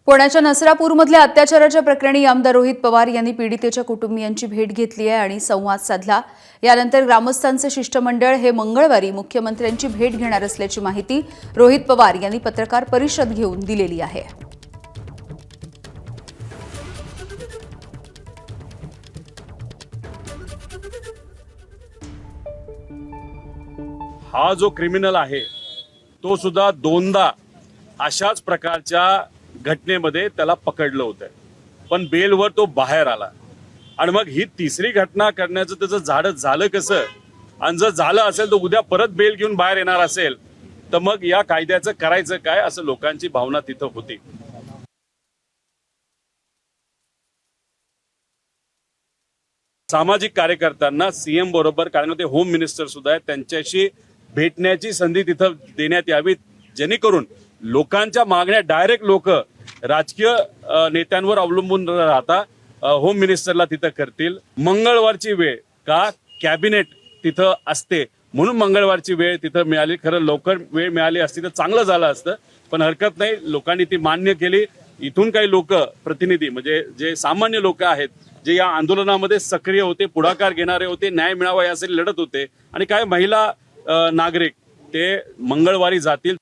पुण्याच्या नसरापूरमधल्या अत्याचाराच्या प्रकरणी आमदार रोहित पवार यांनी पीडितेच्या कुटुंबियांची भेट घेतली आहे आणि संवाद साधला। यानंतर ग्रामस्थांचे शिष्टमंडळ हे मंगळवारी मुख्यमंत्र्यांची भेट घेणार असल्याची माहिती रोहित पवार यांनी पत्रकार परिषद घेऊन दिलेली आहे। हा जो क्रिमिनल आहे तो सुद्धा दोनदा अशाच प्रकारच्या घटनेमध्ये त्याला पकडलं होतं, पण बेलवर तो बाहेर आला आणि मग ही तिसरी घटना करण्याचं त्याचं झाडं झालं कसं? आणि जर झालं असेल तर उद्या परत बेल घेऊन बाहेर येणार असेल तर मग या कायद्याचं करायचं काय, असं लोकांची भावना तिथं होती। सामाजिक कार्यकर्त्यांना सीएम बरोबर, कारण ते होम मिनिस्टर सुद्धा आहेत, त्यांच्याशी भेटण्याची संधी तिथं देण्यात यावी, जेणेकरून लोकांच्या मागण्या डायरेक्ट लोक राजकीय नेत्यांवर अवलंबून राहता होम मिनिस्टरला तिथं करतील। मंगळवारची वेळ का कॅबिनेट तिथं असते म्हणून मंगळवारची वेळ तिथं मिळाली। खरं लवकर वेळ मिळाली असती तर चांगलं झालं असतं, पण हरकत नाही, लोकांनी ती मान्य केली। इथून काही लोक प्रतिनिधी म्हणजे जे सामान्य लोक आहेत, जे या आंदोलनामध्ये सक्रिय होते, पुढाकार घेणारे होते, न्याय मिळावा यासाठी लढत होते, आणि काय महिला नागरिक ते मंगळवारी जातील।